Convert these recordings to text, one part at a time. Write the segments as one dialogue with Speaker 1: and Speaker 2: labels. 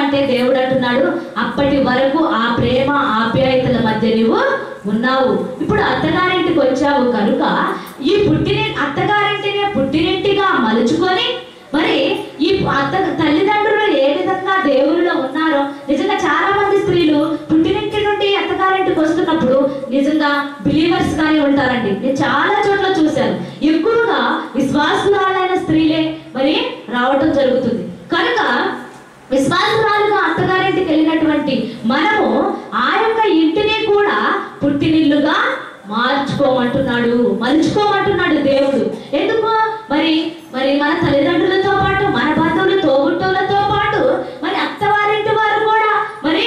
Speaker 1: అంటే దేవుడు అంటున్నాడు, అప్పటి వరకు ఆ ప్రేమ ఆప్యాయతల మధ్య నువ్వు ఉన్నావు. ఇప్పుడు అత్తగారింటికి వచ్చావు కనుక ఈ అత్తగారింటిని పుట్టినింటిగా మలుచుకొని మరి ఈ తల్లిదండ్రులు ఏ విధంగా దేవుళ్ళలో ఉన్నారో, నిజంగా చాలా మంది స్త్రీలు పుట్టినింటి నుండి అత్తగారింటికి వస్తున్నప్పుడు నిజంగా బిలీవర్స్ గానే ఉంటారండి. నేను చాలా చోట్ల చూశాను. ఎక్కువగా విశ్వాసురాలైన స్త్రీలే మరి రావటం జరుగుతుంది. కనుక విశ్వాసురాలుగా అత్తగారింటికి వెళ్ళినటువంటి మనము ఆ యొక్క ఇంటిని కూడా పుట్టినిల్లుగా మలుచుకోమంటున్నాడు దేవుడు. ఎందుకు? మరి మన తల్లిదండ్రులతో పాటు, మన బంధువులు, తోబుట్టువులతో పాటు మరి అత్తవారింటి వారు కూడా, మరి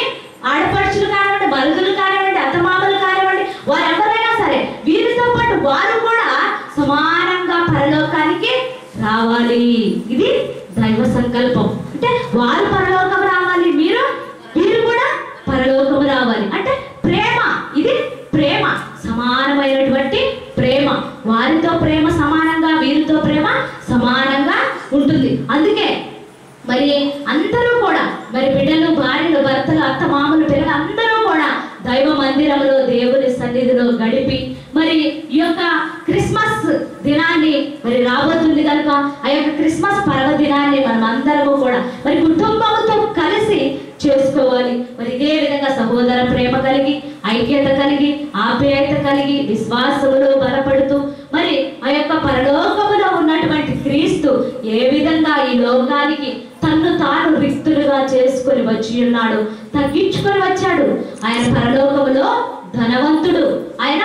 Speaker 1: ఆడపడుచులు కానివ్వండి, మరుదులు కానివ్వండి, అత్తమామలు కానివ్వండి, వారెవరైనా సరే వీరితో పాటు వారు కూడా సమానంగా పరలోకానికి రావాలి. ఇది దైవ సంకల్పం. అంటే వారు పరలోకం రావాలి, వీరు కూడా పరలోకం రావాలి. అంటే ప్రేమ, ఇది ప్రేమ, సమానమైనటువంటి ప్రేమ. వారితో ప్రేమ సమానంగా, వీరితో ప్రేమ సమానంగా ఉంటుంది. అందుకే మరి అందరూ కూడా మరి బిడ్డలు, భార్యలు, భర్తలు, అత్త మామలు, పిల్లలు అందరూ కూడా దైవ మందిరంలో దేవుని సన్నిధిలో గడిపి మరి ఈ యొక్క క్రిస్మస్ దినాన్ని మరి రాబోతుంది కనుక ఆ యొక్క క్రిస్మస్ పర్వదినాన్ని మనం అందరము కూడా మరి కుటుంబంతో కలిసి చేసుకోవాలి. మరి ఇదే విధంగా సహోదర ప్రేమ కలిగి, ఐక్యత కలిగి, ఆప్యాయత కలిగి, విశ్వాసములో బలపడుతూ మరి ఆ యొక్క పరలోకములో ఉన్నటువంటి క్రీస్తు ఏ విధంగా ఈ లోకానికి తన్ను తాను రిక్తులుగా చేసుకొని వచ్చి ఉన్నాడు, తగ్గించుకొని వచ్చాడు. ఆయన పరలోకములో ధనవంతుడు, ఆయన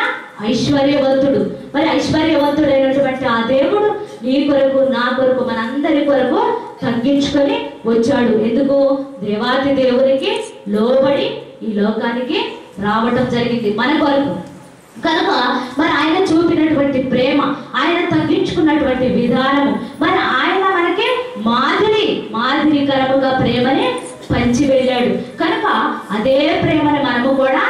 Speaker 1: ఐశ్వర్యవంతుడు. మరి ఐశ్వర్యవంతుడైనటువంటి ఆ దేవుడు నీ కొరకు, నా కొరకు, మనందరి కొరకు తగ్గించుకొని వచ్చాడు. ఎందుకు? దేవాతి దేవునికి లోబడి ఈ లోకానికి రావటం జరిగింది మన కొరకు. కనుక మరి ఆయన చూపినటువంటి ప్రేమ, ఆయన తగ్గించుకున్నటువంటి విధానము, మరి ఆయన మనకి మాదిరికరముగా ప్రేమని పంచి వెళ్ళాడు. కనుక అదే ప్రేమని మనము కూడా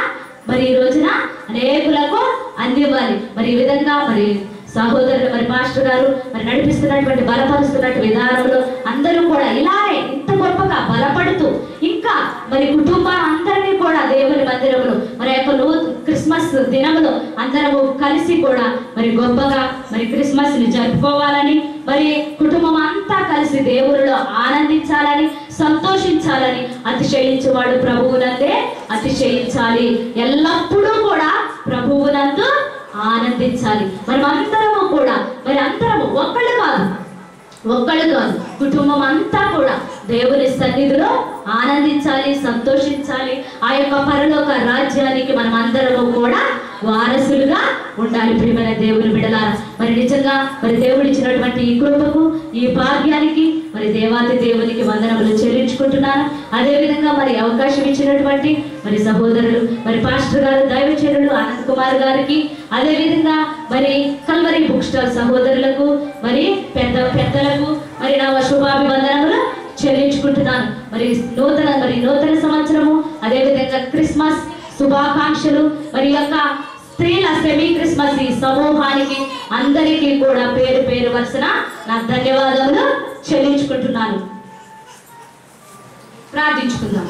Speaker 1: మరి ఈ రోజున అనేకులకు అందివ్వాలి. మరి ఈ విధంగా మరి సహోదరులు, మరి మాస్టర్ గారు మరి నడిపిస్తున్నటువంటి, బలపరుస్తున్నటువంటి విధానంలో అందరూ కూడా ఇలానే ఇంత గొప్పగా బలపడుతూ ఇంకా మరి కుటుంబాన్ని అందరినీ కూడా దేవుని మందిరంలో మరి యొక్క క్రిస్మస్ దినములో అందరము కలిసి కూడా మరి గొప్పగా మరి క్రిస్మస్ ని జరుపుకోవాలని, మరి కుటుంబం అంతా కలిసి దేవునిలో ఆనందించాలని, సంతోషించాలని, అతిశయించువాడు ప్రభువునందే అతిశయించాలి. ఎల్లప్పుడూ కూడా ప్రభువునందు ఆనందించాలి. మనం అందరము కూడా మరి అందరము ఒక్కళ్ళు కాదు కుటుంబం అంతా కూడా దేవుని సన్నిధిలో ఆనందించాలి, సంతోషించాలి. ఆ యొక్క పరలోక రాజ్యానికి మనం అందరము కూడా వారసులుగా ఉండాలి. ప్రియమైన దేవుని బిడ్డలారా, మరి నిజంగా మరి దేవుడు ఇచ్చినటువంటి ఈ కృపకు, ఈ భాగ్యానికి మరి దేవాతి దేవునికి వందనములు చెల్లించుకుంటున్నాను. అదేవిధంగా మరి అవకాశం ఇచ్చినటువంటి మరి సహోదరులు, మరి పాస్టర్ గారు, దైవచరులు అనంత్ కుమార్ గారికి, అదేవిధంగా మరి కల్వరి బుక్ స్టాల్ సహోదరులకు, మరి పెద్దలకు మరి నా శుభాభివందనములు చెల్లించుకుంటున్నాను. మరి నూతన సంవత్సరము, అదేవిధంగా క్రిస్మస్ శుభాకాంక్షలు. మరి యొక్క స్త్రీల సెమీ క్రిస్మస్ ఈ సమూహానికి అందరికీ కూడా పేరు పేరు వరుసన నా ధన్యవాదములు చెల్లించుకుంటున్నాను. ప్రార్థించుకుందాం.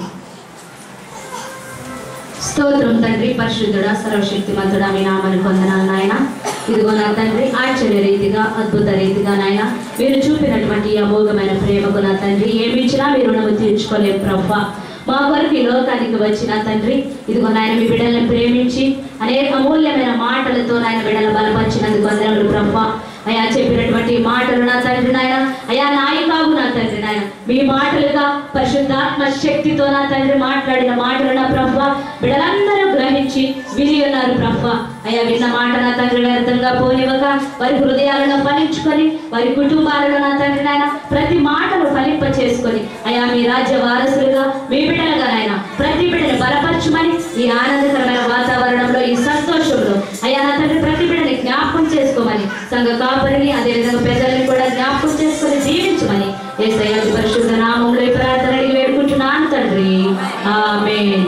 Speaker 1: స్తోత్రం తండ్రి, పరిశుద్ధుడా, సర్వశక్తిమంతుడా, మీ నామమునకు వందనాలు నాయన. ఇదిగో నా తండ్రి, ఆశ్చర్య రీతిగా, అద్భుత రీతిగా నాయన మీరు చూపినటువంటి అమోఘమైన ప్రేమకు నా తండ్రి ఏమి ఇచ్చినా మీరు రుణము తీర్చుకోలేము ప్రభువా. మా కొరకు ఈ లోకానికి వచ్చిన తండ్రి, ఇదిగో నాయన మీ బిడ్డలను ప్రేమించి అనేక అమూల్యమైన మాటలతో నాయన బిడ్డలను బలపరిచినందుకు వందనములు ప్రభువా. అయా చెప్పినటువంటి మాటలు నా తండ్రి నాయన, అయా నాయకావు నా తండ్రి నాయన, మీ మాటలుగా పరిశుద్ధాత్మ శక్తితో నా తండ్రి మాట్లాడిన మాటలు నా ప్రభువా బిడ్డలందరూ గ్రహించి విని ఉన్నారు ప్రభువా. అయా విన్న మాట నా తండ్రి వ్యర్థంగా పోనివ్వక వారి హృదయాలను ఫలించుకొని, వారి కుటుంబాలను నా తండ్రి నాయన ప్రతి మాటను ఫలింప చేసుకొని అయా మీ రాజ్య వారసులుగా, మీ బిడ్డలుగా నాయన ప్రతి బిడ్డను బలపరచుమని ఈ ఆనందకరమైన వాతావరణంలో, ఈ సంతోషంలో అయా నా తండ్రి ప్రతి బిడ్డని జ్ఞాపకం చేసుకోమని, సంఘ కాపరిని అదేవిధంగా పెద్దల్ని కూడా జ్ఞాపకం చేసుకొని జీవించమని యేసయ్య పరిశుద్ధ నామములో ప్రార్థన వేడుకుంటున్నాను తండ్రి. ఆమేన్.